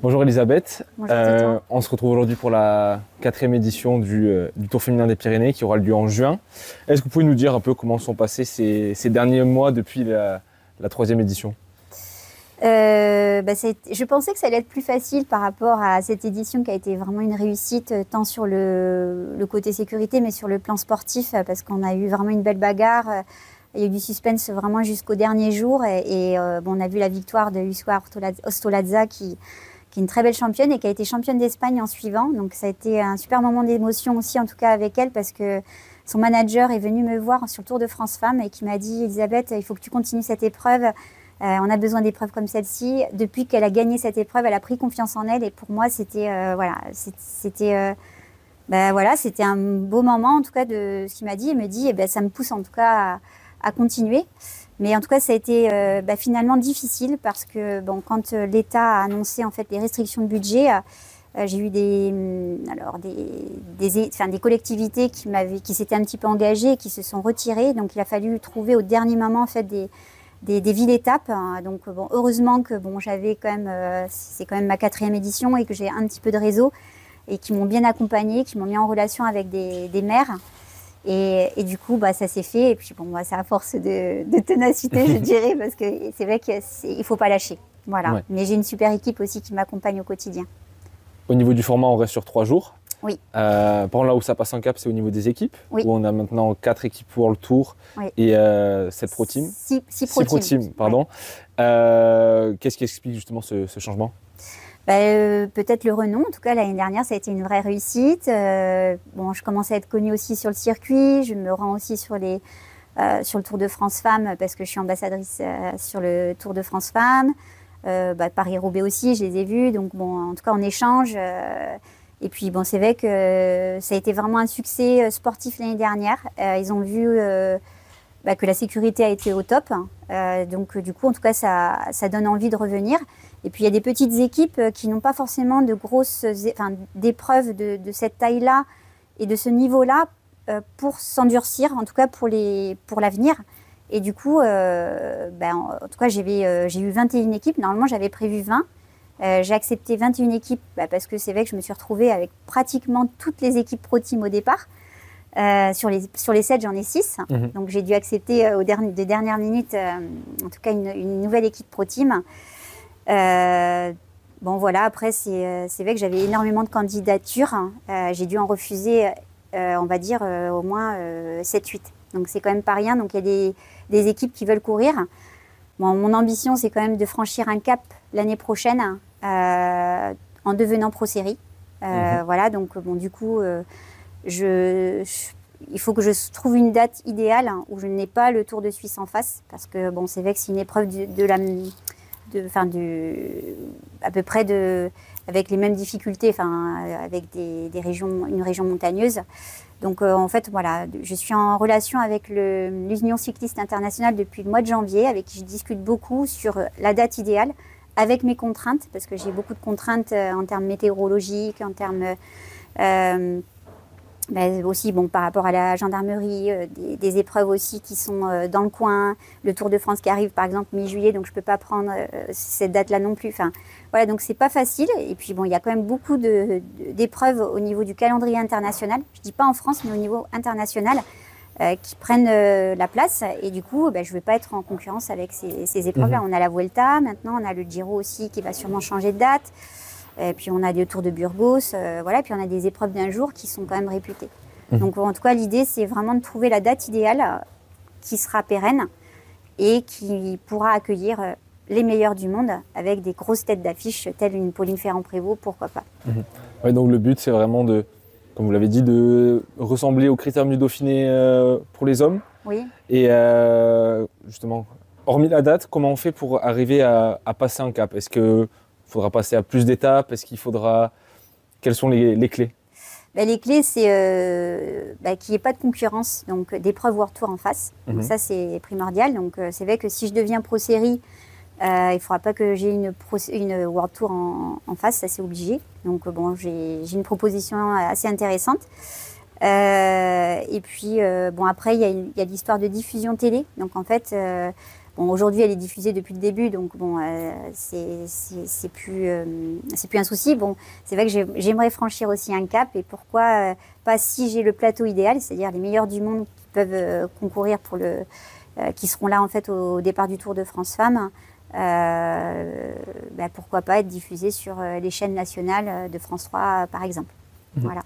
Bonjour Elisabeth, Bonjour on se retrouve aujourd'hui pour la 4e édition du Tour féminin des Pyrénées qui aura lieu en juin. Est-ce que vous pouvez nous dire un peu comment sont passés ces derniers mois depuis la 3e édition? Je pensais que ça allait être plus facile par rapport à cette édition qui a été vraiment une réussite, tant sur le côté sécurité, mais sur le plan sportif, parce qu'on a eu vraiment une belle bagarre. Il y a eu du suspense vraiment jusqu'au dernier jour. On a vu la victoire de Usua Ostolazza qui est une très belle championne et qui a été championne d'Espagne en suivant. Donc ça a été un super moment d'émotion aussi, en tout cas avec elle, parce que son manager est venu me voir sur le Tour de France Femmes et qui m'a dit « Elisabeth, il faut que tu continues cette épreuve. On a besoin d'épreuves comme celle-ci. » Depuis qu'elle a gagné cette épreuve, elle a pris confiance en elle. Et pour moi, c'était un beau moment, en tout cas, de ce qu'il m'a dit. Il me dit ça me pousse en tout cas à continuer. Mais en tout cas, ça a été finalement difficile parce que quand l'État a annoncé en fait les restrictions de budget, j'ai eu des collectivités qui s'étaient un petit peu engagées et qui se sont retirées. Donc, il a fallu trouver au dernier moment en fait des villes-étapes. Donc, heureusement que j'avais quand même, c'est quand même ma 4e édition et que j'ai un petit peu de réseau et qui m'ont bien accompagnée, qui m'ont mis en relation avec des maires. Et du coup, ça s'est fait. Et puis, c'est à force de ténacité, je dirais, parce que c'est vrai qu'il ne faut pas lâcher. Voilà. Ouais. Mais j'ai une super équipe aussi qui m'accompagne au quotidien. Au niveau du format, on reste sur 3 jours. Oui. Par contre, là où ça passe un cap, c'est au niveau des équipes, oui. Où on a maintenant 4 équipes pour le Tour oui. et 7 Pro Teams. 6 Pro Teams. Pardon. Ouais. Qu'est-ce qui explique justement ce changement ? Peut-être le renom. En tout cas, l'année dernière, ça a été une vraie réussite. Je commence à être connue aussi sur le circuit. Je me rends aussi sur le Tour de France Femmes parce que je suis ambassadrice sur le Tour de France Femmes. Paris-Roubaix aussi, je les ai vus. Donc, en tout cas, on échange. Et puis, c'est vrai que ça a été vraiment un succès sportif l'année dernière. Ils ont vu que la sécurité a été au top. Donc, du coup, en tout cas, ça donne envie de revenir. Et puis, il y a des petites équipes qui n'ont pas forcément d'épreuves de cette taille-là et de ce niveau-là pour s'endurcir, en tout cas pour l'avenir. Et du coup, en tout cas, j'ai eu 21 équipes. Normalement, j'avais prévu 20. J'ai accepté 21 équipes parce que c'est vrai que je me suis retrouvée avec pratiquement toutes les équipes Pro Team au départ. Sur les 7, j'en ai 6. Donc, j'ai dû accepter de dernière minute, en tout cas, une nouvelle équipe Pro Team. Après, c'est vrai que j'avais énormément de candidatures. J'ai dû en refuser, on va dire, au moins 7-8. Donc, c'est quand même pas rien. Donc, il y a des équipes qui veulent courir. Mon ambition, c'est quand même de franchir un cap l'année prochaine en devenant Pro Série. Voilà, donc, du coup, il faut que je trouve une date idéale où je n'ai pas le Tour de Suisse en face. Parce que, c'est vrai que c'est une épreuve à peu près avec les mêmes difficultés, avec une région montagneuse. Donc en fait, voilà, je suis en relation avec l'Union cycliste internationale depuis le mois de janvier, avec qui je discute beaucoup sur la date idéale, avec mes contraintes, parce que j'ai beaucoup de contraintes en termes météorologiques, en termes aussi par rapport à la gendarmerie, des épreuves aussi qui sont dans le coin, le Tour de France qui arrive par exemple mi-juillet, donc je ne peux pas prendre cette date-là non plus. Voilà, donc c'est pas facile. Et puis il y a quand même beaucoup d'épreuves au niveau du calendrier international, je ne dis pas en France, mais au niveau international, qui prennent la place. Et du coup, je ne vais pas être en concurrence avec ces épreuves-là. On a la Vuelta, maintenant on a le Giro aussi qui va sûrement changer de date. Et puis on a des Tours de Burgos, puis on a des épreuves d'un jour qui sont quand même réputées. Donc en tout cas, l'idée, c'est vraiment de trouver la date idéale qui sera pérenne et qui pourra accueillir les meilleurs du monde avec des grosses têtes d'affiche telles une Pauline Ferrand-Prévot, pourquoi pas. Ouais, donc le but, c'est vraiment comme vous l'avez dit, de ressembler au Critérium du Dauphiné pour les hommes. Oui. Et justement, hormis la date, comment on fait pour arriver à passer un cap ? Est-ce qu'il faudra passer à plus d'étapes ? Quelles sont les clés ? Les clés, c'est qu'il n'y ait pas de concurrence, donc d'épreuves World Tour en face. Donc ça, c'est primordial. Donc c'est vrai que si je deviens Pro Série, il ne faudra pas que j'ai une World Tour en face, ça c'est obligé. Donc j'ai une proposition assez intéressante. Et puis après, il y a l'histoire de diffusion télé. Donc en fait, Bon, aujourd'hui, elle est diffusée depuis le début, donc bon, c'est plus un souci. Bon, c'est vrai que j'aimerais franchir aussi un cap, et pourquoi pas, si j'ai le plateau idéal, c'est-à-dire les meilleurs du monde qui peuvent concourir pour qui seront là en fait au départ du Tour de France Femmes. Pourquoi pas être diffusé sur les chaînes nationales de France 3 par exemple. Voilà.